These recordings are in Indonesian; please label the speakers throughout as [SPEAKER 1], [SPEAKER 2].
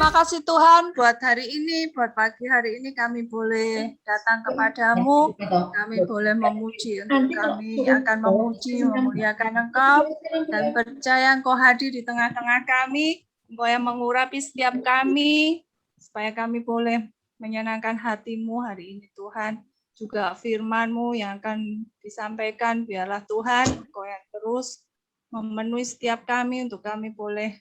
[SPEAKER 1] Terima kasih Tuhan buat hari ini, buat pagi hari ini kami boleh datang kepadamu, kami boleh memuji, untuk kami akan memuji, memuliakan Engkau, dan percaya Engkau hadir di tengah-tengah kami, Engkau yang mengurapi setiap kami, supaya kami boleh menyenangkan hati-Mu hari ini Tuhan. Juga firman-Mu yang akan disampaikan, biarlah Tuhan, Engkau yang terus memenuhi setiap kami, untuk kami boleh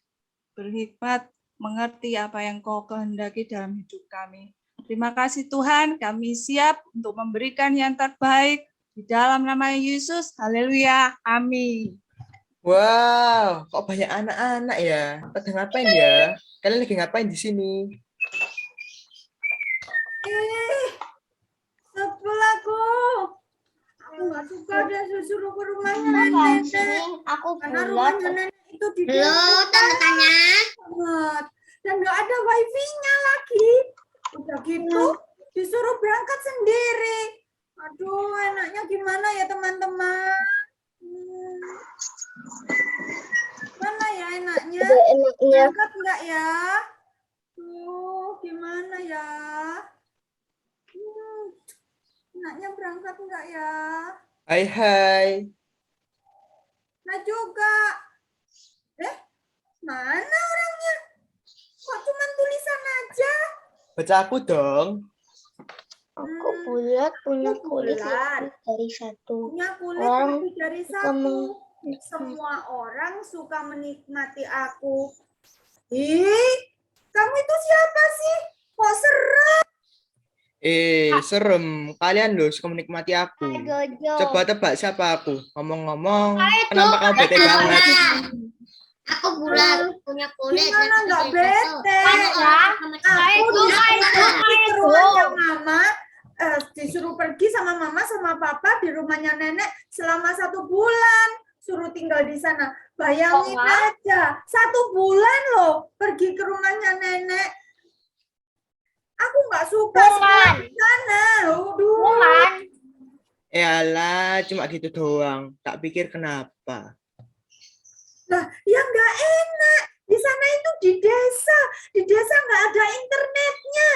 [SPEAKER 1] berhikmat, mengerti apa yang Kau kehendaki dalam hidup kami. Terima kasih Tuhan, kami siap untuk memberikan yang terbaik di dalam nama Yesus. Haleluya. Amin.
[SPEAKER 2] Wow, kok banyak anak-anak ya? Pada ngapain ya? Kalian lagi ngapain di sini?
[SPEAKER 3] Sepulaku. Aku nggak suka dia suruh ke rumahnya nenek.
[SPEAKER 4] Aku
[SPEAKER 3] Karena rumahnya nenek itu di
[SPEAKER 4] Halo, tanya.
[SPEAKER 3] Dan nggak ada wifi-nya lagi. Udah gitu disuruh berangkat sendiri. Aduh, enaknya gimana ya teman-teman? Mana ya enaknya? Berangkat nggak ya? Tuh, gimana ya? Enaknya berangkat nggak ya?
[SPEAKER 2] Hai.
[SPEAKER 3] Nah juga. Mana orangnya? Kok cuma tulisan aja?
[SPEAKER 2] Baca aku dong.
[SPEAKER 4] Aku bulat, punya kulit
[SPEAKER 3] bulat.
[SPEAKER 4] dari satu.
[SPEAKER 3] Punya kulit
[SPEAKER 4] Orang
[SPEAKER 3] lebih dari satu. Semua orang suka menikmati aku. Ih, kamu itu siapa sih? Kok serem?
[SPEAKER 2] Serem. Kalian loh suka menikmati aku.
[SPEAKER 4] Jojo.
[SPEAKER 2] Coba tebak siapa aku. Ngomong-ngomong, kenapa kamu bete banget?
[SPEAKER 4] Aku bulat, punya kulit.
[SPEAKER 3] Gimana nggak bete? Aku disuruh pergi sama mama sama papa di rumahnya nenek selama 1 bulan. Suruh tinggal di sana. Bayangin aja, 1 bulan loh pergi ke rumahnya nenek. Aku nggak suka di sana.
[SPEAKER 2] Yalah, cuma gitu doang. Tak pikir kenapa.
[SPEAKER 3] Nah, ya nggak enak. Di sana itu di desa. Di desa nggak ada internetnya.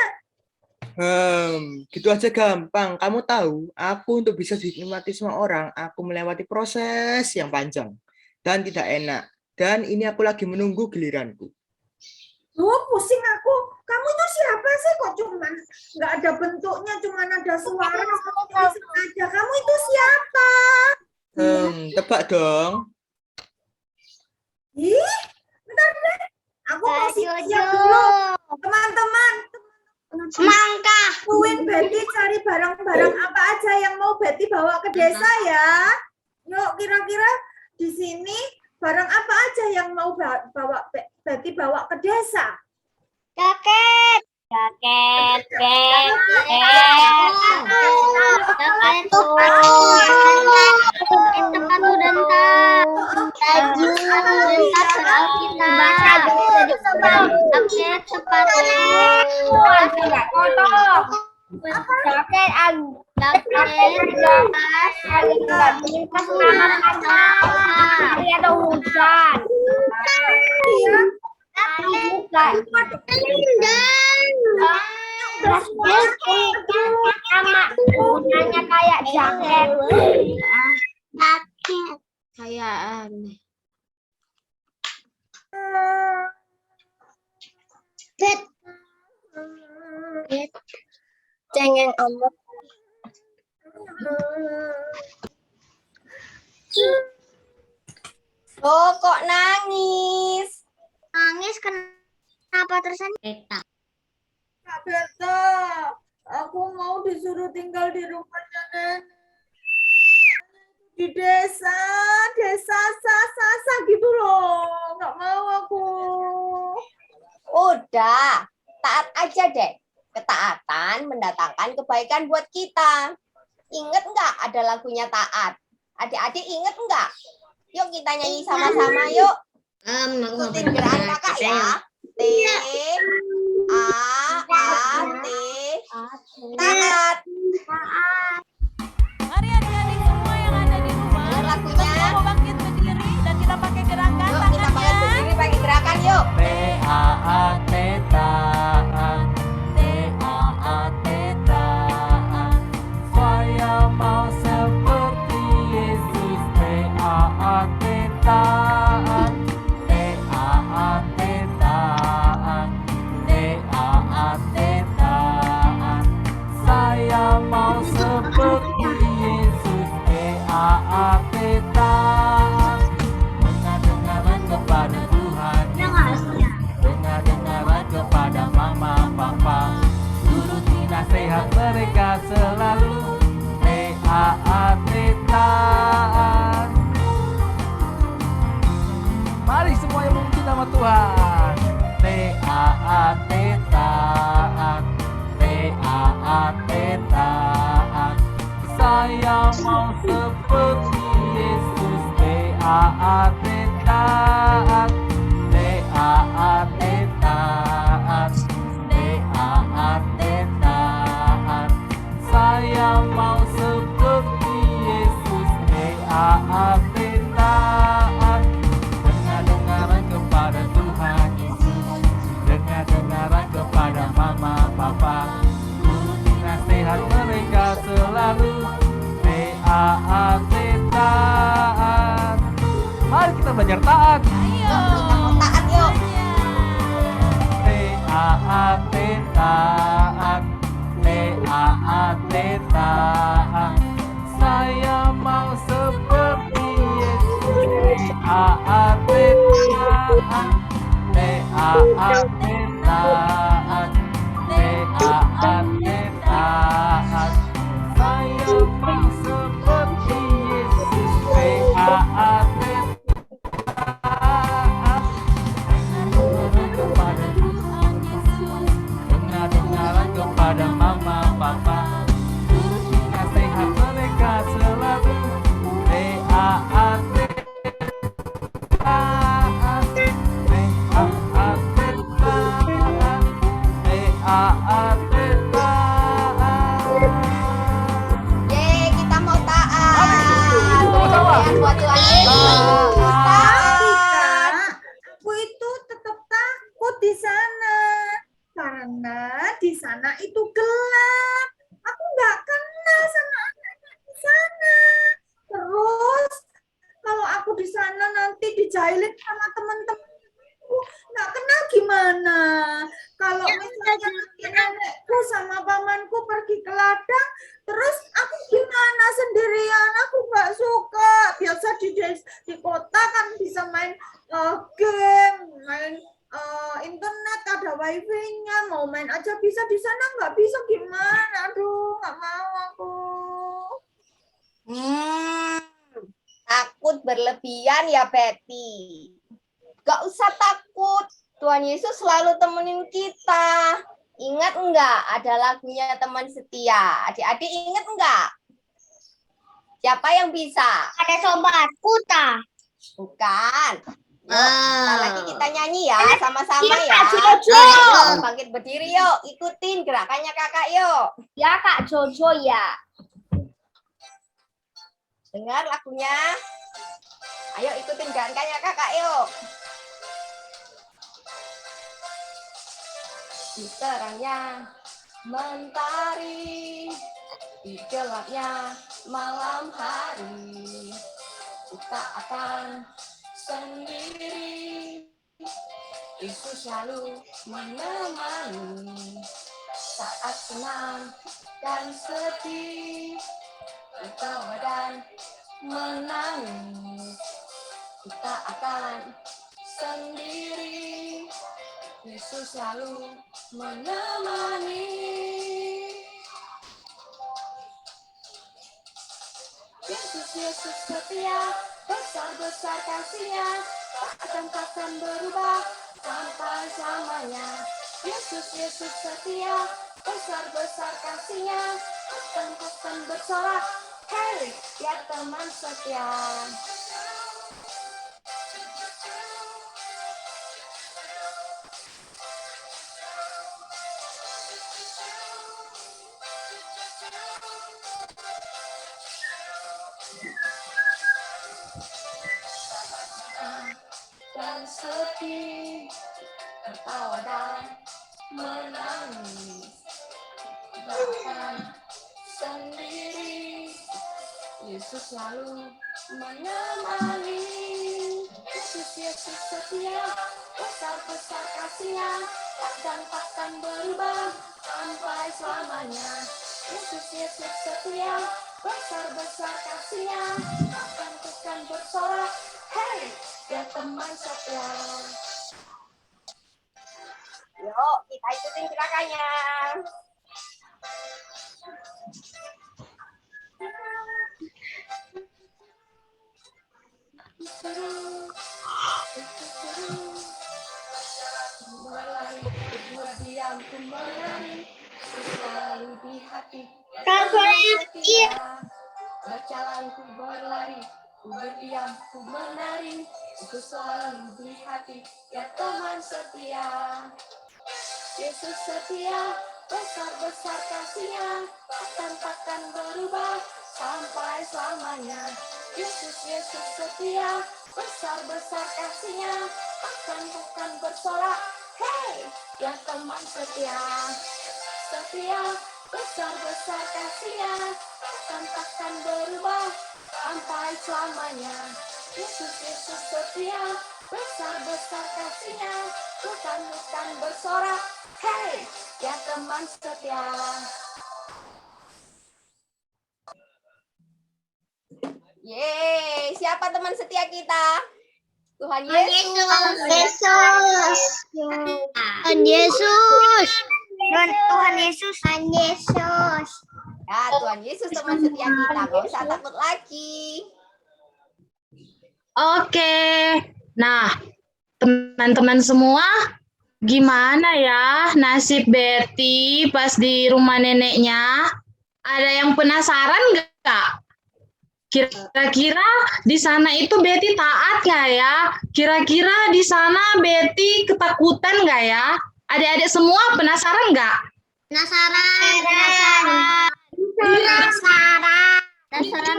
[SPEAKER 2] Gitu aja gampang. Kamu tahu, aku untuk bisa dinikmati semua orang, aku melewati proses yang panjang dan tidak enak. Dan ini aku lagi menunggu giliranku.
[SPEAKER 3] Oh, pusing aku. Kamu itu siapa sih? Kok cuman nggak ada bentuknya, cuman ada suara aja. Kamu itu siapa?
[SPEAKER 2] Tebak dong.
[SPEAKER 3] Ih, bentar deh. Aku mau siap dulu. Teman-teman.
[SPEAKER 4] Semangka.
[SPEAKER 3] Tungguin Betty cari barang-barang apa aja yang mau Betty bawa ke desa ya. Yuk, kira-kira di sini barang apa aja yang mau Betty bawa ke desa?
[SPEAKER 4] Jaket. Sepatu dan tas. Baju dan tas soal kita. Jaket, sepatu.
[SPEAKER 3] Enggak kotor.
[SPEAKER 4] Jaket, tas, hari ada hujan. Sama gunanya kayak jaket. Kayak aneh. Cengeng amat.
[SPEAKER 3] Oh, kok nangis?
[SPEAKER 4] Nangis kenapa tersenyum?
[SPEAKER 3] Kak Berta, aku mau disuruh tinggal di rumahnya nenek. Di desa sasa gitu loh. Nggak mau aku.
[SPEAKER 5] Udah, taat aja deh. Ketaatan mendatangkan kebaikan buat kita. Ingat nggak ada lagunya Taat? Adik-adik ingat nggak? Yuk kita nyanyi sama-sama yuk. Ikutin gerakan kakak ya. T, A, T, taat.
[SPEAKER 1] Mari adik-adik semua yang ada di rumah,
[SPEAKER 5] Dengar lagunya.
[SPEAKER 1] kita mau bangkit berdiri dan kita pakai gerakan
[SPEAKER 5] Yuk kita
[SPEAKER 1] tangannya.
[SPEAKER 5] bangkit berdiri pakai gerakan yuk.
[SPEAKER 6] T-A-A-T-A taat, taat, taat, taat. Saya mau seperti Yesus, taat, taat. Dengar-dengaran kepada Tuhan Yesus, dengar-dengaran kepada mama, papa. Turuti nasihat mereka selalu, taat, taat. Mari semuanya memuji nama Tuhan. Taat, taat, taat, taat. Saya mau seperti Yesus, taat, taat, taat, taat, taat, taat. Saya mau seperti Yesus, taat, taat. Dengar-dengaran kepada Tuhan Yesus, dengar-dengaran kepada mama, papa. Turuti nasihat mereka selalu, taat, taat. Mari kita belajar taat.
[SPEAKER 5] Kita mau taat yuk.
[SPEAKER 6] Taat, taat, taat, taat. Saya mau seperti Yesus, taat, taat, taat, taat, taat, taat. Saya mau seperti Yesus, taat, taat. Kepada Tuhan Yesus, dengar-dengaran kepada mama, papa. Turuti nasihat mereka selalu, taat, taat, taat, taat, taat.
[SPEAKER 5] Yeay, kita mau taat.
[SPEAKER 6] Sama-sama.
[SPEAKER 5] Yang buat Tuhan Yesus.
[SPEAKER 3] Tapi
[SPEAKER 5] Taat.
[SPEAKER 3] Kak, aku itu tetap takut di sana. Karena di sana itu gelap. Aku nggak kenal sama anak-anak di sana. Terus kalau aku di sana nanti dijailin sama teman-temanku, nggak kenal gimana. Kalau misalnya nanti nenekku sama pamanku pergi ke ladang, terus aku gimana sendirian? Aku nggak suka. Biasa di kota kan bisa main game, main internet, ada wifi-nya, mau main aja bisa. Di sana nggak bisa gimana? Aduh, nggak mau aku.
[SPEAKER 5] Takut berlebihan ya Betty. Gak usah takut. Tuhan Yesus selalu temenin kita. Ingat enggak ada lagunya teman setia? Adik-adik ingat enggak? Siapa yang bisa?
[SPEAKER 4] Ada sobat kuta.
[SPEAKER 5] Bukan. Yuk, sebentar lagi kita nyanyi ya, sama-sama
[SPEAKER 4] Iya,
[SPEAKER 5] ya.
[SPEAKER 4] Kak Jojo.
[SPEAKER 5] Ayo, bangkit berdiri yuk, ikutin gerakannya kakak yuk.
[SPEAKER 4] Ya Kak Jojo ya.
[SPEAKER 5] Dengar lagunya. Ayo ikutin gerakannya kakak yuk. Di terangnya mentari, di gelapnya malam hari, kita akan sendiri. Yesus selalu menemani saat senang dan sedih, tertawa dan menangis. Kita akan sendiri. Yesus selalu menemani. Yesus, Yesus setia, besar-besar kasih-Nya, takkan berubah sampai selamanya. Yesus, Yesus setia, besar-besar kasih-Nya, takkan bersorak. Hei, ya teman setia. Dan sedih, tertawa dan menangis, bahkan sendiri, Yesus selalu menemani. Yesus, Yesus setia, besar-besar kasih-Nya, takkan berubah sampai selamanya. Yesus, Yesus setia, besar-besar kasih-Nya, takkan bersorak. Hei, ya teman setia. Yuk, kita ikutin gerakannya. Berdiam ku menari, selalu di hati. Berjalan ku berlari, ku berdiam ku menari, itu selalu di hati. Ya teman setia. Yesus setia, besar-besar kasih-Nya, takkan berubah sampai selamanya. Yesus, Yesus setia, besar-besar kasih-Nya, takkan bersorak. Hei, ya teman setia. Setia, besar-besar kasih-Nya, takkan berubah sampai selamanya. Yesus, Yesus setia, besar-besar kasih-Nya, bukan bersorak. Hei, ya teman setia. Yeay, siapa teman setia kita? Tuhan Yesus.
[SPEAKER 4] Yesus. Tuhan Yesus. Tuhan Yesus. Tuhan Yesus.
[SPEAKER 5] Ya, Tuhan Yesus teman setia kita. Gak usah takut lagi.
[SPEAKER 7] Oke, nah teman-teman semua, gimana ya nasib Betty pas di rumah neneknya? Ada yang penasaran nggak? Kira-kira di sana itu Betty taat nggak ya? Kira-kira di sana Betty ketakutan nggak ya? Adik-adik semua penasaran nggak?
[SPEAKER 4] Penasaran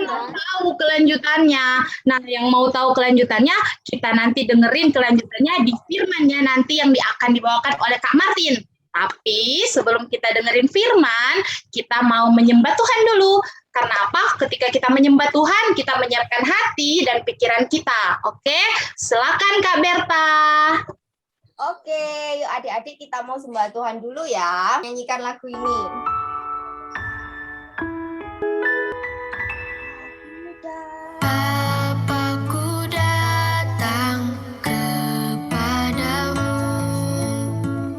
[SPEAKER 4] dong.
[SPEAKER 7] Tahu kelanjutannya. Nah, yang mau tahu kelanjutannya, kita nanti dengerin kelanjutannya di firman-nya nanti yang akan dibawakan oleh Kak Martin. Tapi sebelum kita dengerin firman, kita mau menyembah Tuhan dulu. Karena apa? Ketika kita menyembah Tuhan, kita menyiapkan hati dan pikiran kita. Oke? Silakan Kak Berta.
[SPEAKER 5] Oke, yuk adik-adik kita mau sembah Tuhan dulu ya. Nyanyikan lagu ini.
[SPEAKER 8] Bapakku datang kepadamu,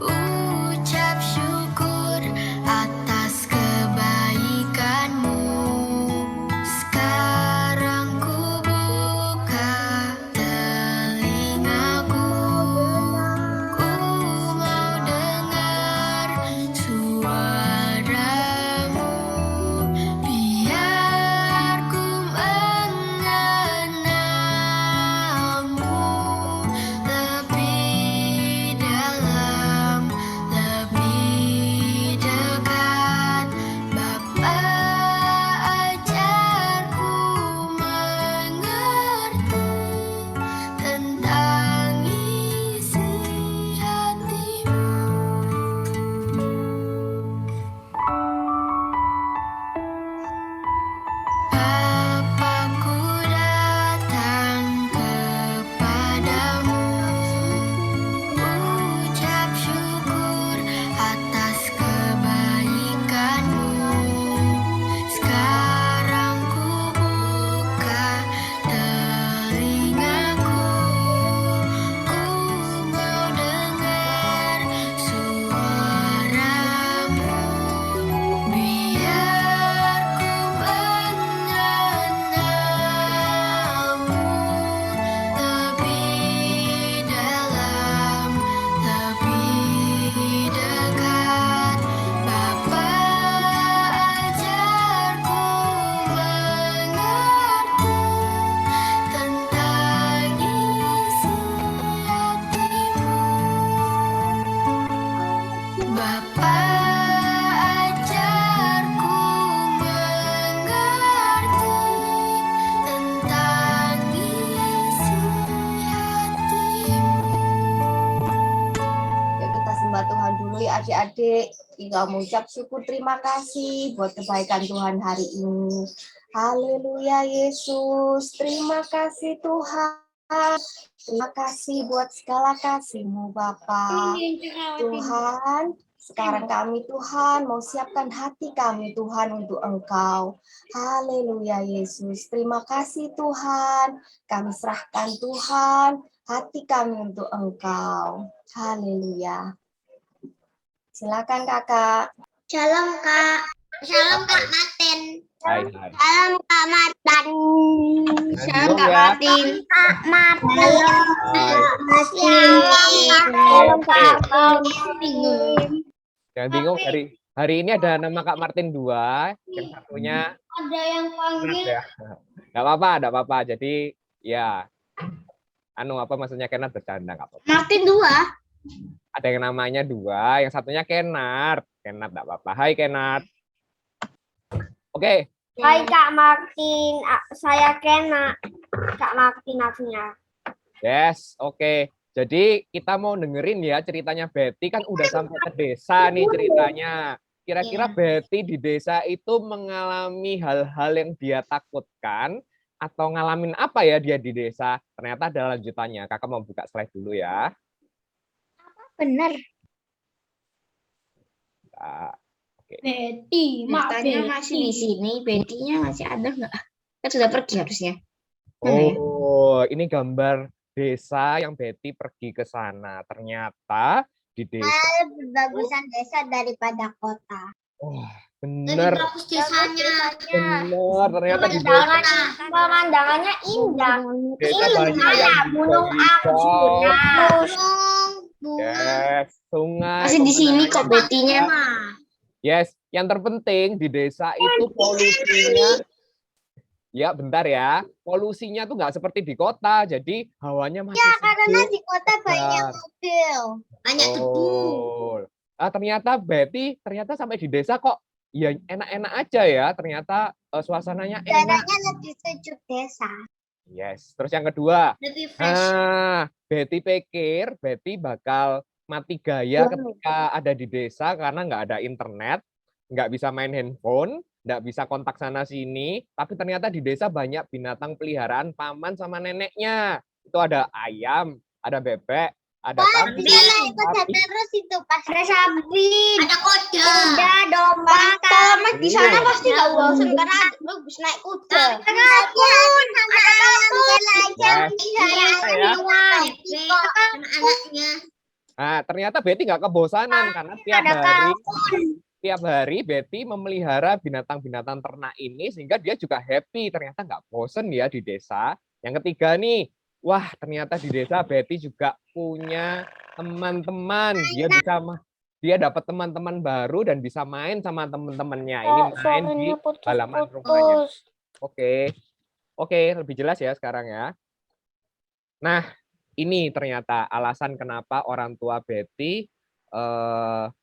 [SPEAKER 8] ucap syukur atas kebaikanmu. Sekarang ku buka telingaku, ku mau dengar suaramu. Biar ku mengenalmu lebih dalam, lebih dekat. Bapa, ajarku mengerti tentang isi hatimu. Bapakku datang kepadamu, ucap syukur atas kebaikanmu. Sekarang ku buka telingaku, ku mau dengar suaramu. Biar ku mengenalmu lebih dalam, lebih dekat. Bapa, ajarku mengerti tentang isi hatimu. Bapa, ajarku mengerti tentang isi hatimu.
[SPEAKER 5] Yuk kita sembah Tuhan dulu ya adik-adik. Tinggal mengucap syukur terima kasih buat kebaikan Tuhan hari ini. Haleluya Yesus. Terima kasih Tuhan. Terima kasih buat segala kasih-Mu Bapa. Tuhan, sekarang kami Tuhan mau siapkan hati kami Tuhan untuk Engkau. Haleluya Yesus. Terima kasih Tuhan. Kami serahkan Tuhan hati kami untuk Engkau. Haleluya. Silakan Kakak.
[SPEAKER 4] Shalom Kak. Shalom Kak Martin.
[SPEAKER 6] Hai.
[SPEAKER 4] Shalom Kak Martin.
[SPEAKER 5] Shalom Kak Martin.
[SPEAKER 4] Kak Martin.
[SPEAKER 6] Shalom, Kak
[SPEAKER 4] Martin.
[SPEAKER 6] Jangan bingung, hari ini ada nama Kak Martin 2, yang satunya
[SPEAKER 4] Ada yang panggil.
[SPEAKER 6] ya. Nggak apa-apa. Jadi ya, apa maksudnya Kenat bercanda nggak apa-apa.
[SPEAKER 4] Martin 2.
[SPEAKER 6] Ada yang namanya 2, yang satunya Kenat. Kenat nggak apa-apa. Hai Kenat. Oke.
[SPEAKER 4] Hai Kak Martin, saya Kena. Kak Martin aslinya.
[SPEAKER 6] Yes, oke. Jadi kita mau dengerin ya ceritanya Betty, kan udah sampai ke desa nih ceritanya. Kira-kira Betty di desa itu mengalami hal-hal yang dia takutkan atau ngalamin apa ya dia di desa? Ternyata ada lanjutannya. Kakak mau buka slide dulu ya.
[SPEAKER 4] Bener.
[SPEAKER 6] Nah, oke.
[SPEAKER 4] Betty,
[SPEAKER 7] Matanya masih di sini, Betty-nya masih ada nggak? Kan sudah pergi harusnya.
[SPEAKER 6] Oh, ini gambar desa yang Betty pergi ke sana. Ternyata di desa.
[SPEAKER 4] Lebih bagusan desa daripada kota.
[SPEAKER 6] Wah, bener.
[SPEAKER 4] Bagus desanya.
[SPEAKER 6] Bener, ternyata di desa.
[SPEAKER 4] Pemandangannya indah.
[SPEAKER 6] Desa banyak yang
[SPEAKER 4] Gunung
[SPEAKER 6] hijau.
[SPEAKER 4] Gunung.
[SPEAKER 6] Yes, sungai.
[SPEAKER 7] Masih di sini kok
[SPEAKER 6] pemandangan
[SPEAKER 7] Betty-nya.
[SPEAKER 6] Yes, yang terpenting di desa itu polusinya, ya bentar ya, polusinya tuh nggak seperti di kota, jadi hawanya masih
[SPEAKER 4] Karena
[SPEAKER 6] sejuk.
[SPEAKER 4] di kota banyak mobil. Banyak
[SPEAKER 6] Betul. Ternyata Betty, ternyata sampai di desa kok ya enak-enak aja ya, ternyata suasananya enak.
[SPEAKER 4] Udaranya lebih sejuk desa.
[SPEAKER 6] Yes, terus yang kedua,
[SPEAKER 4] Lebih fresh.
[SPEAKER 6] Betty pikir Betty bakal mati gaya ketika ada di desa karena nggak ada internet, nggak bisa main handphone, nggak bisa kontak sana sini. Tapi ternyata di desa banyak binatang peliharaan paman sama neneknya. Itu ada ayam, ada bebek, ada kambing, sapi.
[SPEAKER 4] Terus itu pas ada sapi, ada kuda, domba, mas di sana pasti nggak bosan karena bagus naik kuda. Ada kalkun, ada anaknya.
[SPEAKER 6] Nah, ternyata Betty nggak kebosanan karena tiap hari Betty memelihara binatang-binatang ternak ini sehingga dia juga happy. Ternyata nggak bosen ya di desa. Yang ketiga nih, wah ternyata di desa Betty juga punya teman-teman. Dia dapat teman-teman baru dan bisa main sama teman-temannya. Ini main di halaman rumahnya. Oke, lebih jelas ya sekarang ya. Nah, ini ternyata alasan kenapa orang tua Betty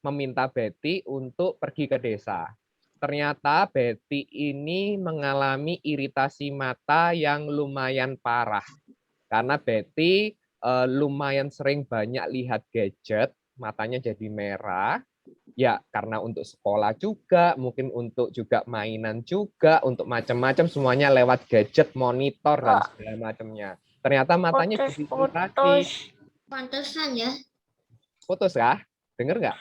[SPEAKER 6] meminta Betty untuk pergi ke desa. Ternyata Betty ini mengalami iritasi mata yang lumayan parah. Karena Betty lumayan sering banyak lihat gadget, matanya jadi merah. Ya, karena untuk sekolah juga, mungkin untuk juga mainan juga, untuk macam-macam semuanya lewat gadget, monitor, dan segala macamnya. Ternyata matanya jadi iritasi.
[SPEAKER 4] Pantesan ya.
[SPEAKER 6] Putus kah? Dengar nggak?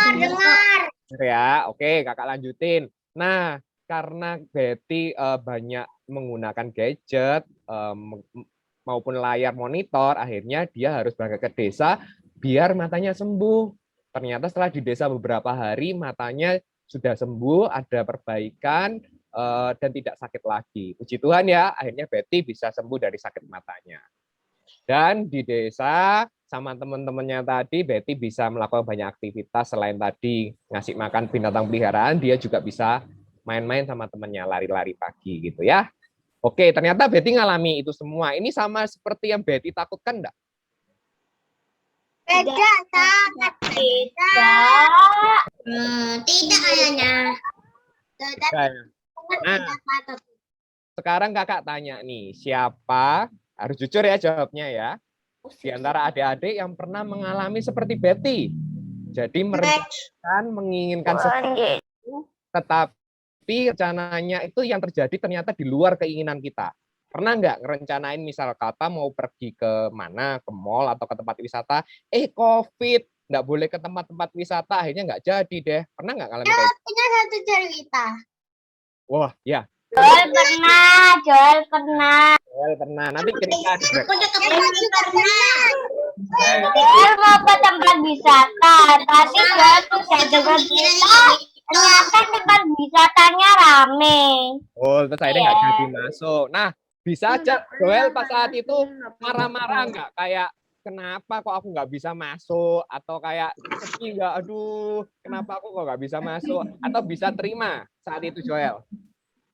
[SPEAKER 4] Dengar.
[SPEAKER 6] Ya, oke, kakak lanjutin. Nah, karena Betty banyak menggunakan gadget maupun layar monitor, akhirnya dia harus berangkat ke desa biar matanya sembuh. Ternyata setelah di desa beberapa hari, matanya sudah sembuh, ada perbaikan, dan tidak sakit lagi. Puji Tuhan ya, akhirnya Betty bisa sembuh dari sakit matanya. Dan di desa sama teman-temannya tadi, Betty bisa melakukan banyak aktivitas selain tadi ngasih makan binatang peliharaan, dia juga bisa main-main sama temannya, lari-lari pagi gitu ya. Oke, ternyata Betty ngalami itu semua. Ini sama seperti yang Betty takutkan enggak?
[SPEAKER 4] Beda, sangat beda. Tidak ayahnya.
[SPEAKER 6] Nah, sekarang kakak tanya nih, siapa, harus jujur ya jawabnya ya, di antara adik-adik yang pernah mengalami seperti Betty. Jadi menginginkan sesuatu, tetapi rencananya itu yang terjadi ternyata di luar keinginan kita. Pernah nggak ngerencanain misal kata mau pergi ke mana, ke mall atau ke tempat wisata, COVID, nggak boleh ke tempat-tempat wisata, akhirnya nggak jadi deh. Pernah nggak ngalamin kayak gitu?
[SPEAKER 4] Punya satu cerita.
[SPEAKER 6] Wah, ya.
[SPEAKER 4] Joel pernah.
[SPEAKER 6] Well, pernah. Nanti cerita di break.
[SPEAKER 4] Aku pernah. Joel mau ke tempat wisata, tapi Joel sudah dengar berita, ternyata tempat wisatanya rame.
[SPEAKER 6] Oh, terus akhirnya nggak jadi masuk. Nah, bisa aja Joel pas saat itu marah-marah nggak? Kayak, kenapa kok aku nggak bisa masuk? Atau kayak, sedih nggak? Aduh, kenapa aku kok nggak bisa masuk? Atau bisa terima saat itu Joel?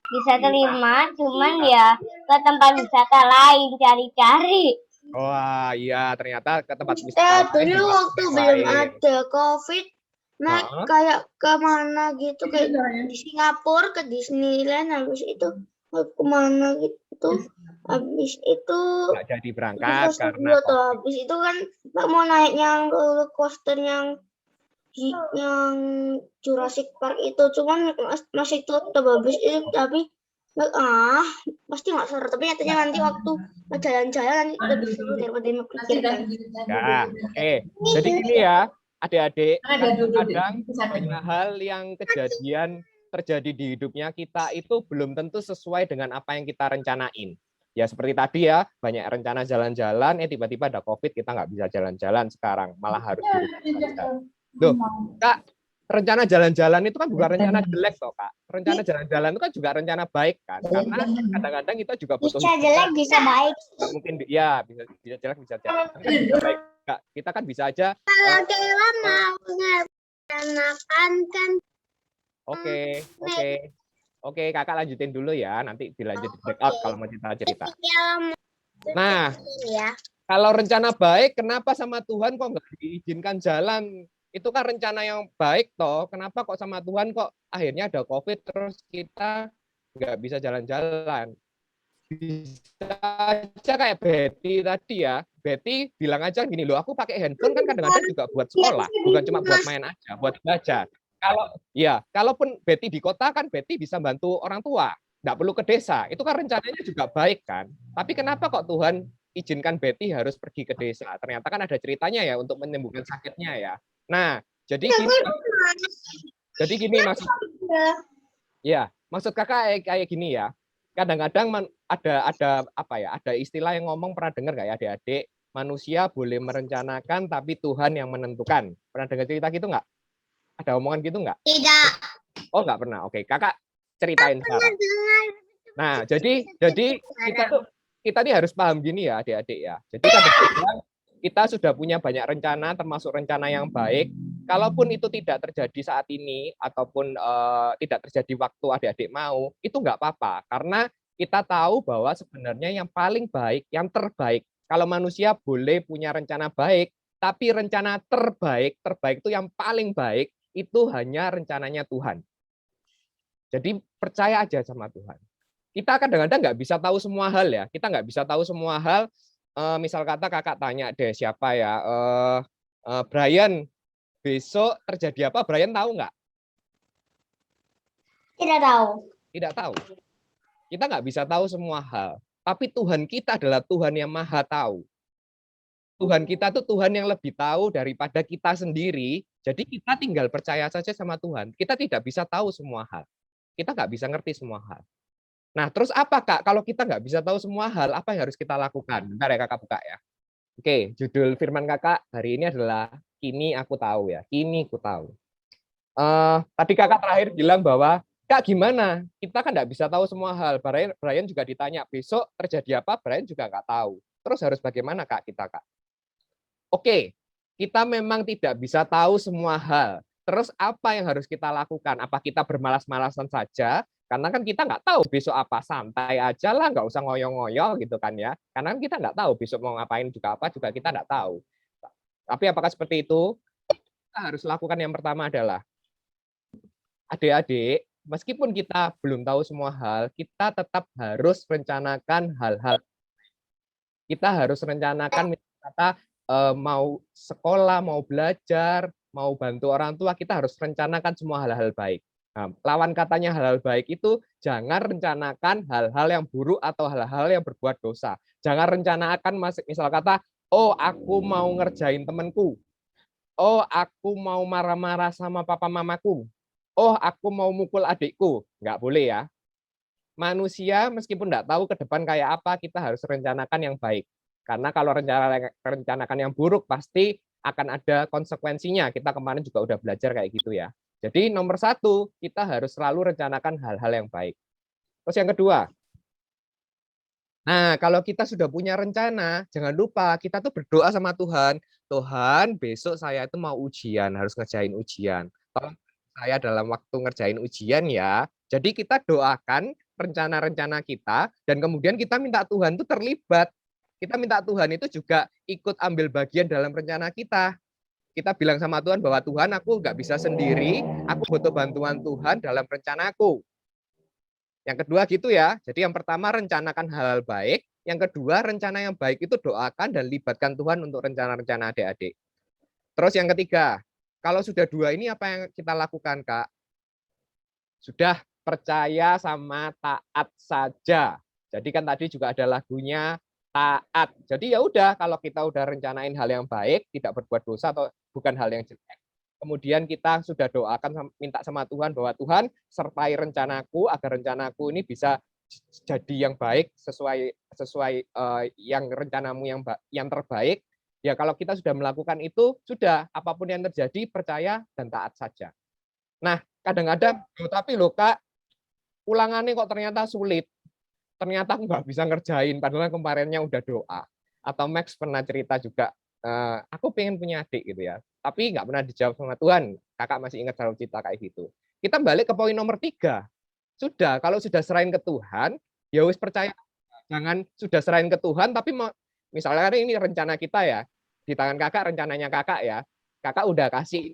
[SPEAKER 4] Bisa terima, cuman ya ke tempat wisata lain cari-cari.
[SPEAKER 6] Wah, iya ternyata ke tempat wisata.
[SPEAKER 7] Dulu waktu belum ada COVID, naik
[SPEAKER 6] Heeh.
[SPEAKER 7] kayak kemana gitu, kayak di Singapura ke Disneyland, habis itu mau kemana gitu, habis itu
[SPEAKER 6] Nggak jadi berangkat karena
[SPEAKER 7] atau habis itu kan Mbak mau naik yang roller coaster yang Jurassic Park itu, cuman masih tutup habis itu, tapi pasti nggak seru, tapi nyatanya nanti waktu jalan-jalan nanti lebih seru daripada yang pikirkan.
[SPEAKER 6] Ya, oke. Jadi gini ya, adik-adik, kadang banyak hal yang kejadian terjadi di hidupnya kita itu belum tentu sesuai dengan apa yang kita rencanain. Ya seperti tadi ya, banyak rencana jalan-jalan, tiba-tiba ada COVID, kita nggak bisa jalan-jalan sekarang, malah harus di rumah saja. Loh, Kak, rencana jalan-jalan itu kan bukan rencana jelek toh, Kak. Rencana jalan-jalan itu kan juga rencana baik kan, karena kadang-kadang kita juga butuh
[SPEAKER 4] Bisa jelek, bisa baik.
[SPEAKER 6] mungkin ya bisa jelek bisa jelek. Kan bisa baik. Kak, kita kan bisa aja
[SPEAKER 4] Kalau Dewa mau merencanakan kan
[SPEAKER 6] Oke, Kakak lanjutin dulu ya, nanti dilanjut di breakout kalau mau cerita. Nah,
[SPEAKER 4] ya.
[SPEAKER 6] kalau rencana baik, kenapa sama Tuhan kok nggak diizinkan jalan? Itu kan rencana yang baik toh. Kenapa kok sama Tuhan kok akhirnya ada COVID terus kita nggak bisa jalan-jalan? Bisa aja kayak Betty tadi ya. Betty bilang aja gini loh, aku pakai handphone kan kadang-kadang juga buat sekolah, bukan cuma buat main aja, buat belajar. Kalaupun Betty di kota kan Betty bisa bantu orang tua, nggak perlu ke desa. Itu kan rencananya juga baik kan. Tapi kenapa kok Tuhan izinkan Betty harus pergi ke desa? Ternyata kan ada ceritanya ya untuk menyembuhkan sakitnya ya. Nah, jadi gini maksud Kakak kayak gini ya. Kadang-kadang ada istilah yang ngomong, pernah dengar nggak ya adik-adik? Manusia boleh merencanakan tapi Tuhan yang menentukan. Pernah dengar cerita gitu nggak? Ada omongan gitu nggak?
[SPEAKER 4] Tidak.
[SPEAKER 6] Oh, nggak pernah. Oke, Kakak ceritain sekarang. Nah, jadi kita nih harus paham gini ya adik-adik ya. Jadi kadang-kadang kita sudah punya banyak rencana, termasuk rencana yang baik. Kalaupun itu tidak terjadi saat ini ataupun tidak terjadi waktu adik-adik mau, itu nggak apa-apa. Karena kita tahu bahwa sebenarnya yang paling baik, yang terbaik, kalau manusia boleh punya rencana baik, tapi rencana terbaik itu yang paling baik, itu hanya rencananya Tuhan. Jadi percaya aja sama Tuhan. Kita kadang-kadang nggak bisa tahu semua hal ya. Kita nggak bisa tahu semua hal. Misal kata kakak tanya deh siapa ya, Brian, besok terjadi apa? Brian tahu nggak?
[SPEAKER 4] Tidak tahu.
[SPEAKER 6] Tidak tahu. Kita nggak bisa tahu semua hal. Tapi Tuhan kita adalah Tuhan yang maha tahu. Tuhan kita tuh Tuhan yang lebih tahu daripada kita sendiri. Jadi kita tinggal percaya saja sama Tuhan. Kita tidak bisa tahu semua hal. Kita nggak bisa ngerti semua hal. Nah, terus apa, Kak? Kalau kita nggak bisa tahu semua hal, apa yang harus kita lakukan? Bentar ya, Kakak buka ya. Oke, judul firman Kakak hari ini adalah Kini Aku Tahu ya. Kini Aku Tahu. Tadi Kakak terakhir bilang bahwa, Kak gimana? Kita kan nggak bisa tahu semua hal. Brian juga ditanya, besok terjadi apa? Brian juga nggak tahu. Terus harus bagaimana, Kak, kita, Kak? Oke, kita memang tidak bisa tahu semua hal. Terus apa yang harus kita lakukan? Apa kita bermalas-malasan saja? Karena kan kita nggak tahu besok apa, santai aja lah, nggak usah ngoyo-ngoyo gitu kan ya. Karena kan kita nggak tahu besok mau ngapain juga kita nggak tahu. Tapi apakah seperti itu? Kita harus lakukan yang pertama adalah, adik-adik, meskipun kita belum tahu semua hal, kita tetap harus rencanakan hal-hal. Kita harus rencanakan, kata mau sekolah, mau belajar, mau bantu orang tua, kita harus rencanakan semua hal-hal baik. Nah, lawan katanya hal-hal baik itu jangan rencanakan hal-hal yang buruk atau hal-hal yang berbuat dosa. Jangan rencanakan misal kata, oh aku mau ngerjain temanku. Oh aku mau marah-marah sama papa mamaku. Oh aku mau mukul adikku. Nggak boleh ya. Manusia meskipun nggak tahu ke depan kayak apa, kita harus rencanakan yang baik. Karena kalau rencanakan yang buruk, pasti akan ada konsekuensinya. Kita kemarin juga udah belajar kayak gitu ya. Jadi nomor 1, kita harus selalu rencanakan hal-hal yang baik. Terus yang kedua, nah kalau kita sudah punya rencana, jangan lupa kita tuh berdoa sama Tuhan. Tuhan, besok saya itu mau ujian, harus ngerjain ujian. Tolong saya dalam waktu ngerjain ujian ya. Jadi kita doakan rencana-rencana kita, dan kemudian kita minta Tuhan itu terlibat. Kita minta Tuhan itu juga ikut ambil bagian dalam rencana kita. Kita bilang sama Tuhan bahwa Tuhan, aku nggak bisa sendiri, aku butuh bantuan Tuhan dalam rencanaku. Yang kedua gitu ya. Jadi yang pertama rencanakan hal-hal baik, yang kedua rencana yang baik itu doakan dan libatkan Tuhan untuk rencana-rencana adik-adik. Terus yang ketiga, kalau sudah 2 ini apa yang kita lakukan, Kak? Sudah percaya sama taat saja. Jadi kan tadi juga ada lagunya taat. Jadi ya udah, kalau kita udah rencanain hal yang baik, tidak berbuat dosa atau bukan hal yang jelek. Kemudian kita sudah doakan, minta sama Tuhan bahwa Tuhan sertai rencanaku agar rencanaku ini bisa jadi yang baik sesuai yang rencanamu yang terbaik. Ya kalau kita sudah melakukan itu, sudah apapun yang terjadi percaya dan taat saja. Nah kadang-kadang, tapi loh Kak, ulangannya kok ternyata sulit. Ternyata aku nggak bisa ngerjain, padahal kemarinnya udah doa. Atau Max pernah cerita juga, aku pengen punya adik gitu ya, tapi nggak pernah dijawab sama Tuhan. Kakak masih ingat selalu cerita kayak gitu. Kita balik ke poin nomor 3. Sudah, kalau sudah serahin ke Tuhan, ya wis percaya. Jangan sudah serahin ke Tuhan, tapi misalnya ini rencana kita ya, di tangan kakak, rencananya kakak ya. Kakak udah kasih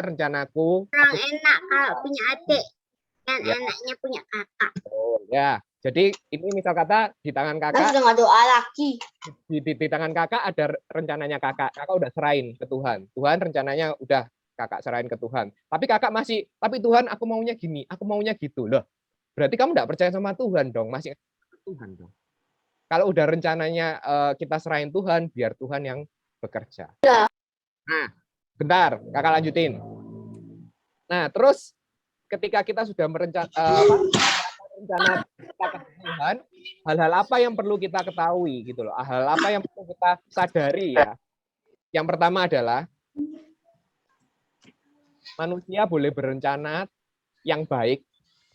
[SPEAKER 6] rencanaku.
[SPEAKER 4] Kurang enak kalau punya adik dan
[SPEAKER 6] Ya.
[SPEAKER 4] anaknya punya kakak.
[SPEAKER 6] Oh ya, jadi ini misal kata di tangan kakak,
[SPEAKER 5] Udah nggak doa lagi.
[SPEAKER 6] di tangan kakak ada rencananya kakak udah serahin ke Tuhan. Tuhan rencananya udah kakak serahin ke Tuhan. Tapi kakak masih, tapi Tuhan aku maunya gini, aku maunya gitu loh. Berarti kamu nggak percaya sama Tuhan dong, masih Tuhan dong. Kalau udah rencananya kita serahin Tuhan, biar Tuhan yang bekerja. Nah, bentar, kakak lanjutin. Nah, terus ketika kita sudah rencana kita ke Tuhan, hal-hal apa yang perlu kita ketahui gitu loh, hal apa yang perlu kita sadari ya. Yang pertama adalah manusia boleh berencana yang baik,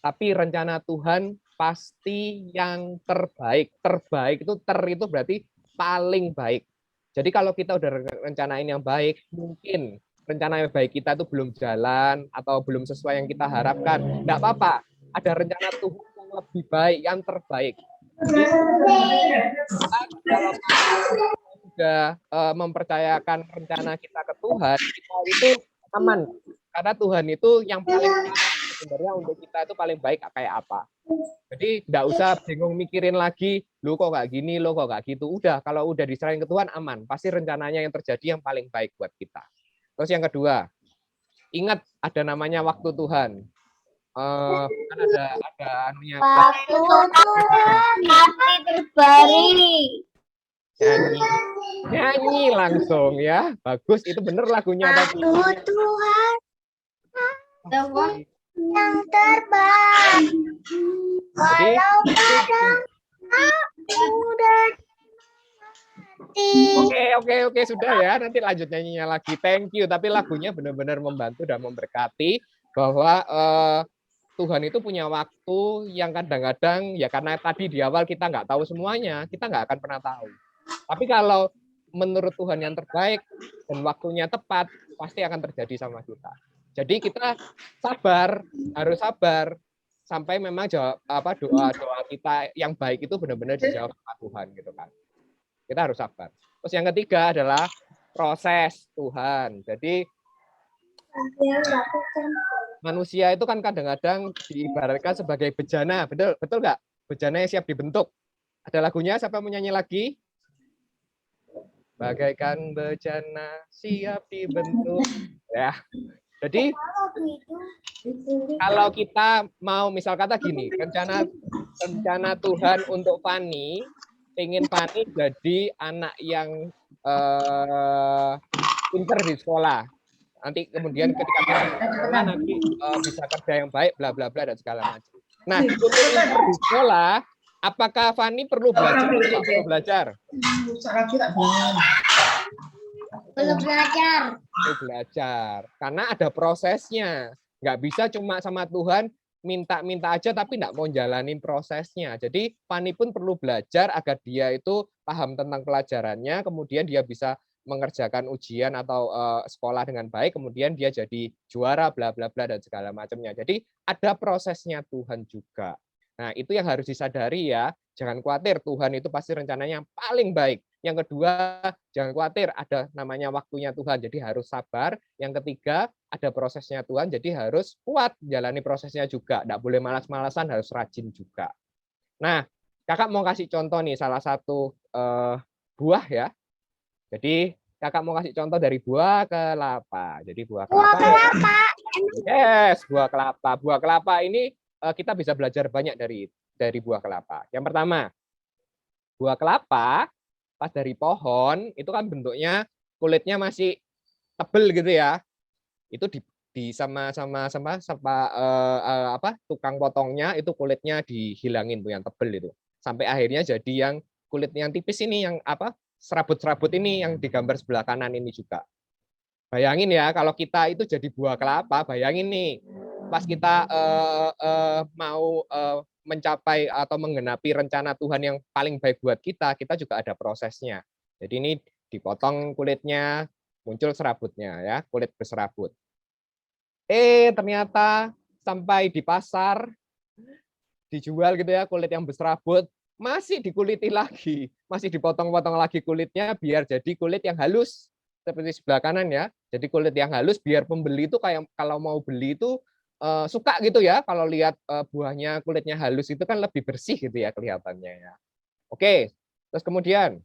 [SPEAKER 6] tapi rencana Tuhan pasti yang terbaik. Terbaik itu itu berarti paling baik. Jadi kalau kita udah rencanain yang baik, mungkin rencana yang baik kita itu belum jalan atau belum sesuai yang kita harapkan. Enggak apa-apa, ada rencana Tuhan yang lebih baik, yang terbaik. Jadi, kalau kita sudah mempercayakan rencana kita ke Tuhan, kita itu aman. Karena Tuhan itu yang paling sebenarnya untuk kita itu paling baik kayak apa. Jadi enggak usah bingung mikirin lagi, lo kok nggak gini, lo kok nggak gitu. Udah, kalau udah diserahin ke Tuhan aman. Pasti rencananya yang terjadi yang paling baik buat kita. Terus yang kedua, ingat ada namanya waktu Tuhan. Kan ada anunya.
[SPEAKER 4] Waktu Tuhan pasti terbaik.
[SPEAKER 6] Nyanyi langsung ya. Bagus, itu bener lagunya tadi.
[SPEAKER 4] Waktu Tuhan yang terbaik. Walau kadang aku dan
[SPEAKER 6] Oke, sudah ya. Nanti lanjut nyanyinya lagi. Thank you. Tapi lagunya benar-benar membantu dan memberkati bahwa Tuhan itu punya waktu yang kadang-kadang ya karena tadi di awal kita nggak tahu semuanya, kita nggak akan pernah tahu. Tapi kalau menurut Tuhan yang terbaik dan waktunya tepat, pasti akan terjadi sama kita. Jadi kita sabar, harus sabar sampai memang doa kita yang baik itu benar-benar dijawab sama Tuhan gitu kan. Kita harus sabar. Terus yang ketiga adalah proses Tuhan. Jadi manusia itu kan kadang-kadang diibaratkan sebagai bejana, betul nggak? Bejana yang siap dibentuk. Ada lagunya, siapa mau nyanyi lagi? Bagaikan bejana siap dibentuk. Ya. Jadi kalau kita mau misal kata gini, rencana Tuhan untuk Fani, ingin Fani jadi anak yang pinter di sekolah. Nanti kemudian ketika sekolah nanti bisa kerja yang baik, bla bla bla dan segala macam. Nah, untuk pinter di sekolah, apakah Fani perlu belajar atau nggak perlu belajar?
[SPEAKER 4] Belum belajar.
[SPEAKER 6] Perlu belajar, karena ada prosesnya. Nggak bisa cuma sama Tuhan minta-minta aja tapi nggak mau jalanin prosesnya. Jadi Fani pun perlu belajar agar dia itu paham tentang pelajarannya, kemudian dia bisa mengerjakan ujian atau sekolah dengan baik, kemudian dia jadi juara, bla bla bla dan segala macamnya. Jadi ada prosesnya Tuhan juga. Nah, itu yang harus disadari ya. Jangan khawatir, Tuhan itu pasti rencananya yang paling baik. Yang kedua, jangan khawatir, ada namanya waktunya Tuhan, jadi harus sabar. Yang ketiga, ada prosesnya Tuhan, jadi harus kuat jalani prosesnya juga. Nggak boleh malas-malasan, harus rajin juga. Nah, kakak mau kasih contoh nih, salah satu buah ya. Jadi kakak mau kasih contoh dari buah kelapa. Jadi buah kelapa. Yes, buah kelapa. Buah kelapa ini kita bisa belajar banyak dari buah kelapa. Yang pertama, buah kelapa pas dari pohon itu kan bentuknya kulitnya masih tebel gitu ya. Itu di sama tukang potongnya itu kulitnya dihilangin tuh yang tebel itu. Sampai akhirnya jadi yang kulit yang tipis ini yang serabut-serabut ini yang digambar sebelah kanan ini juga. Bayangin ya kalau kita itu jadi buah kelapa, bayangin nih pas kita mau mencapai atau menggenapi rencana Tuhan yang paling baik buat kita juga ada prosesnya. Jadi ini dipotong kulitnya, muncul serabutnya ya, kulit berserabut. Ternyata sampai di pasar dijual gitu ya kulit yang berserabut, masih dikuliti lagi, masih dipotong-potong lagi kulitnya biar jadi kulit yang halus seperti sebelah kanan ya. Jadi kulit yang halus biar pembeli itu kayak kalau mau beli itu suka gitu ya kalau lihat buahnya kulitnya halus itu kan lebih bersih gitu ya kelihatannya ya. Oke, terus kemudian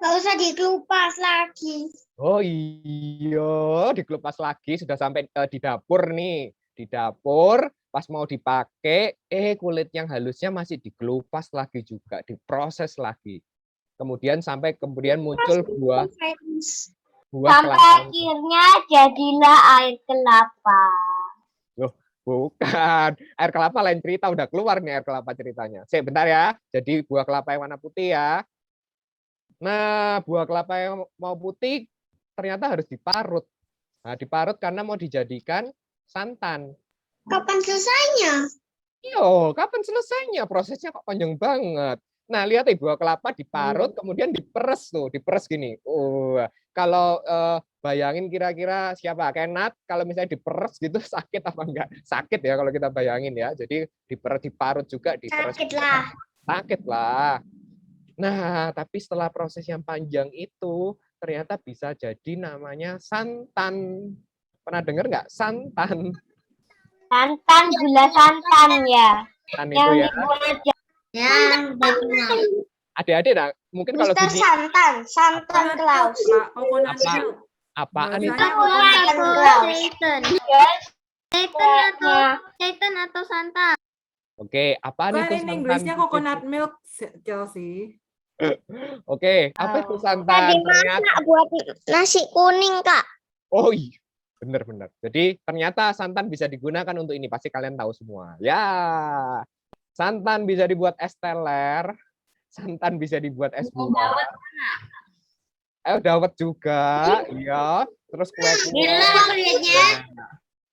[SPEAKER 4] Nggak usah dikelupas lagi.
[SPEAKER 6] oh iya dikelupas lagi sudah sampai di dapur nih. Di dapur pas mau dipakai kulit yang halusnya masih dikelupas lagi juga, diproses lagi. Kemudian sampai kemudian muncul buah
[SPEAKER 4] Sampai akhirnya jadilah air kelapa.
[SPEAKER 6] Loh, bukan. Air kelapa lain cerita, udah keluar nih air kelapa ceritanya. Bentar ya. Jadi buah kelapa yang warna putih ya. Nah, buah kelapa yang mau putih ternyata harus diparut. Nah, diparut karena mau dijadikan santan.
[SPEAKER 4] Kapan selesainya?
[SPEAKER 6] Yo, kapan selesainya? Prosesnya kok panjang banget. Nah, lihat buah kelapa diparut, kemudian diperes tuh, diperes gini. Kalau bayangin kira-kira siapa? Kenat, kalau misalnya diperes gitu sakit apa enggak? Sakit ya kalau kita bayangin ya. Jadi diparut juga, diperes.
[SPEAKER 4] Sakit lah.
[SPEAKER 6] Sakit lah. Nah, tapi setelah proses yang panjang itu, ternyata bisa jadi namanya santan. Pernah dengar nggak? Santan.
[SPEAKER 4] Santan, gula santan ya.
[SPEAKER 6] Santan
[SPEAKER 4] Yang
[SPEAKER 6] itu ya.
[SPEAKER 4] dibuat yang benar.
[SPEAKER 6] Adik-adik, nah, mungkin kalau
[SPEAKER 4] Mister
[SPEAKER 6] gini,
[SPEAKER 4] Santan, Santan Claus.
[SPEAKER 6] apaan itu?
[SPEAKER 4] Titan atau Santan.
[SPEAKER 6] Oke, apaan itu santan?
[SPEAKER 3] Inggrisnya coconut milk, Chelsea.
[SPEAKER 6] Oke, apa itu santan?
[SPEAKER 4] Tadi
[SPEAKER 6] Ternyata,
[SPEAKER 4] masak buat nasi kuning, Kak.
[SPEAKER 6] oh iya, benar-benar. Jadi ternyata santan bisa digunakan untuk ini. Pasti kalian tahu semua. Ya, santan bisa dibuat es teler, santan bisa dibuat es buah. Dawet juga, iya. Terus kue-kue.
[SPEAKER 4] Gila kulitnya.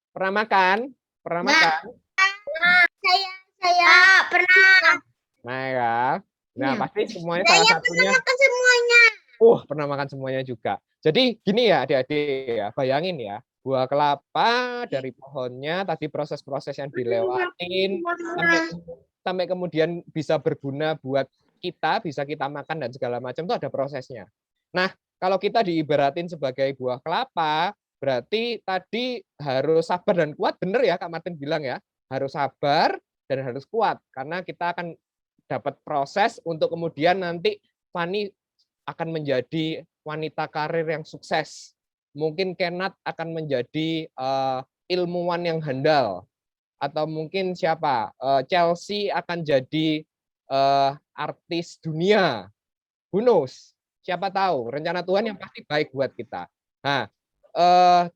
[SPEAKER 6] Pernah makan? Pernah makan?
[SPEAKER 4] Saya pernah.
[SPEAKER 6] Nah ya. Nah,
[SPEAKER 4] Iya.
[SPEAKER 6] pasti semuanya salah satunya.
[SPEAKER 4] Makan semuanya.
[SPEAKER 6] Pernah makan semuanya juga. Jadi gini ya adik-adik ya, bayangin ya, buah kelapa dari pohonnya tadi proses-proses yang dilewatin sampai kemudian bisa berguna buat kita, bisa kita makan dan segala macam itu ada prosesnya. Nah, kalau kita diibaratin sebagai buah kelapa, berarti tadi harus sabar dan kuat, bener ya Kak Martin bilang ya, harus sabar dan harus kuat karena kita akan dapat proses untuk kemudian nanti Fani akan menjadi wanita karir yang sukses. Mungkin Kenat akan menjadi ilmuwan yang handal, atau mungkin siapa? Chelsea akan jadi artis dunia. Who knows? Siapa tahu? Rencana Tuhan yang pasti baik buat kita. Nah,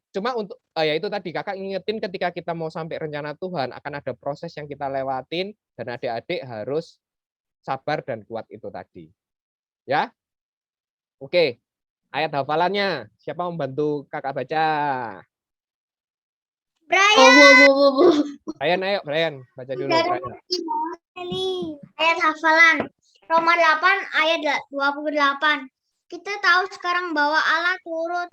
[SPEAKER 6] cuma untuk ya itu tadi kakak ingetin ketika kita mau sampai rencana Tuhan akan ada proses yang kita lewatin dan adik-adik harus sabar dan kuat itu tadi. Ya, oke. Ayat hafalannya, siapa membantu kakak baca? Brian, ayo Brian, baca dulu. Brian.
[SPEAKER 4] Ayat hafalan Roma 8 ayat 28. Kita tahu sekarang bahwa Allah turut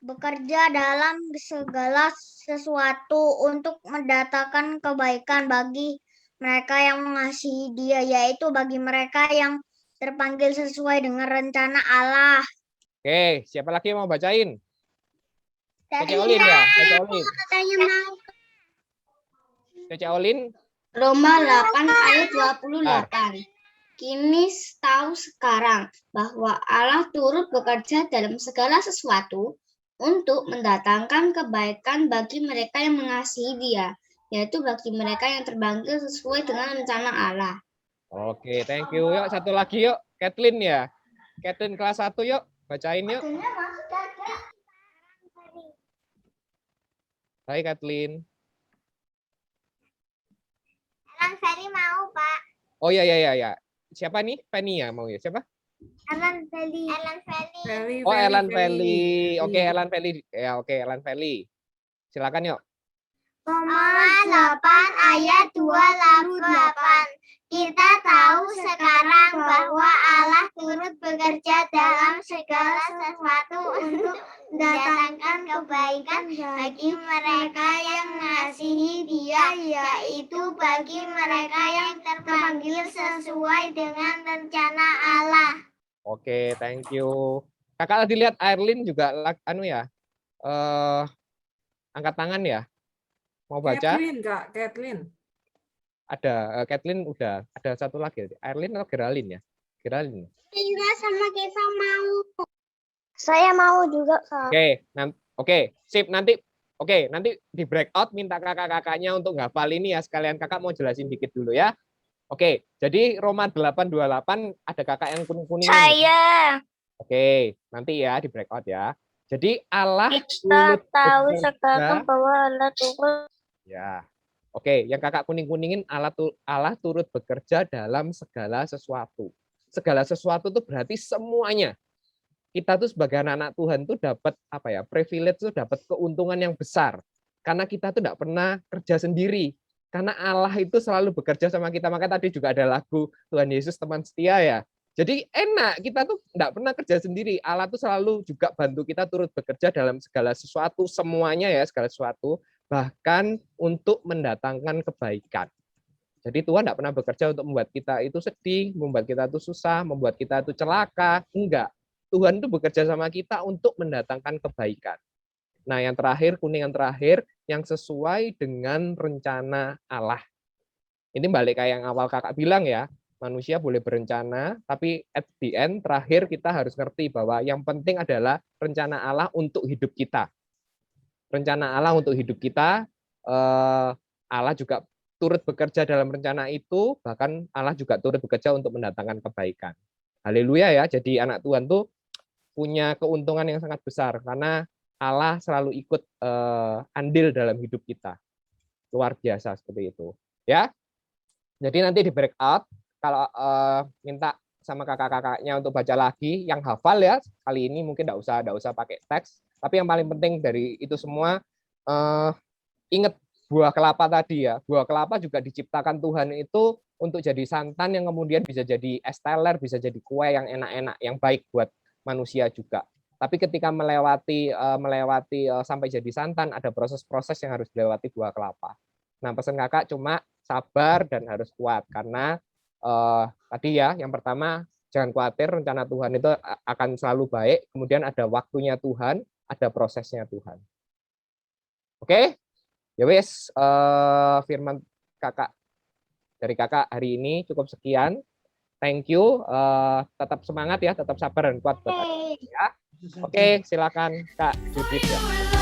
[SPEAKER 4] bekerja dalam segala sesuatu untuk mendatangkan kebaikan bagi mereka yang mengasihi Dia, yaitu bagi mereka yang terpanggil sesuai dengan rencana Allah.
[SPEAKER 6] Oke, siapa lagi yang mau bacain? Cece Olin ya, Cece Olin. Cece Olin.
[SPEAKER 4] Roma 8 ayat 28. Kini tahu sekarang bahwa Allah turut bekerja dalam segala sesuatu untuk mendatangkan kebaikan bagi mereka yang mengasihi Dia, yaitu bagi mereka yang terpanggil sesuai dengan rencana Allah.
[SPEAKER 6] Oke, thank you. Yuk, satu lagi yuk. Kathleen ya. Kathleen kelas 1 yuk. Bacain yuk. Hai Kathleen.
[SPEAKER 4] Elan Ferry mau, Pak.
[SPEAKER 6] Oh ya. Siapa nih? Penny ya mau ya? Siapa?
[SPEAKER 4] Elan Ferry.
[SPEAKER 6] Oh, Elan Feli. Oke, Elan Feli. Ya, oke, Elan Feli. Silakan yuk.
[SPEAKER 4] Roma 8 ayat 28. Kita tahu sekarang bahwa Allah turut bekerja dalam segala sesuatu untuk mendatangkan kebaikan bagi mereka yang mengasihi Dia, yaitu bagi mereka yang terpanggil sesuai dengan rencana Allah.
[SPEAKER 6] Oke, thank you. Kakak tadi lihat Airlyn juga angkat tangan ya. Mau baca?
[SPEAKER 9] Kathleen, Kak, Kathleen.
[SPEAKER 6] Ada Kathleen udah, ada satu lagi. Airlyn atau Geraldine ya? Geraldine.
[SPEAKER 4] Indra sama Keva mau. Saya mau juga, Kak.
[SPEAKER 6] Oke, sip nanti. Oke, nanti di breakout minta kakak-kakaknya untuk ngafal ini ya. Sekalian kakak mau jelasin dikit dulu ya. Oke, jadi Roma 8:28 ada kakak yang kuning-kuning.
[SPEAKER 4] Saya.
[SPEAKER 6] Oke, nanti ya di breakout ya. Jadi Allah
[SPEAKER 4] Kita tahu sekarang bahwa Allah turut.
[SPEAKER 6] Ya. Oke, yang kakak kuning-kuningin Allah turut bekerja dalam segala sesuatu. Segala sesuatu itu berarti semuanya. Kita tuh sebagai anak-anak Tuhan tuh dapat privilege tuh dapat keuntungan yang besar. Karena kita tuh tidak pernah kerja sendiri. Karena Allah itu selalu bekerja sama kita. Maka tadi juga ada lagu Tuhan Yesus teman setia ya. Jadi enak, kita tuh tidak pernah kerja sendiri. Allah tuh selalu juga bantu kita turut bekerja dalam segala sesuatu, semuanya ya, segala sesuatu. Bahkan untuk mendatangkan kebaikan. Jadi Tuhan tidak pernah bekerja untuk membuat kita itu sedih, membuat kita itu susah, membuat kita itu celaka. Enggak. Tuhan itu bekerja sama kita untuk mendatangkan kebaikan. Nah, yang terakhir, kuningan terakhir, yang sesuai dengan rencana Allah. Ini balik kayak yang awal kakak bilang ya, manusia boleh berencana, tapi at the end, terakhir kita harus ngerti bahwa yang penting adalah rencana Allah untuk hidup kita. Rencana Allah untuk hidup kita, Allah juga turut bekerja dalam rencana itu, bahkan Allah juga turut bekerja untuk mendatangkan kebaikan. Haleluya ya, jadi anak Tuhan tuh punya keuntungan yang sangat besar, karena Allah selalu ikut andil dalam hidup kita. Luar biasa seperti itu. Ya, jadi nanti di breakout, kalau minta sama kakak-kakaknya untuk baca lagi, yang hafal ya, kali ini mungkin nggak usah pakai teks, tapi yang paling penting dari itu semua, ingat buah kelapa tadi ya. Buah kelapa juga diciptakan Tuhan itu untuk jadi santan yang kemudian bisa jadi es teler, bisa jadi kue yang enak-enak, yang baik buat manusia juga. Tapi ketika melewati sampai jadi santan, ada proses-proses yang harus dilewati buah kelapa. Nah, pesan kakak cuma sabar dan harus kuat, karena tadi ya, yang pertama jangan khawatir, rencana Tuhan itu akan selalu baik. Kemudian ada waktunya Tuhan, ada prosesnya Tuhan. Oke, ya wes, firman kakak dari kakak hari ini cukup sekian. Thank you. Tetap semangat ya, tetap sabar dan kuat buat ya. Oke, silakan Kak Judith ya.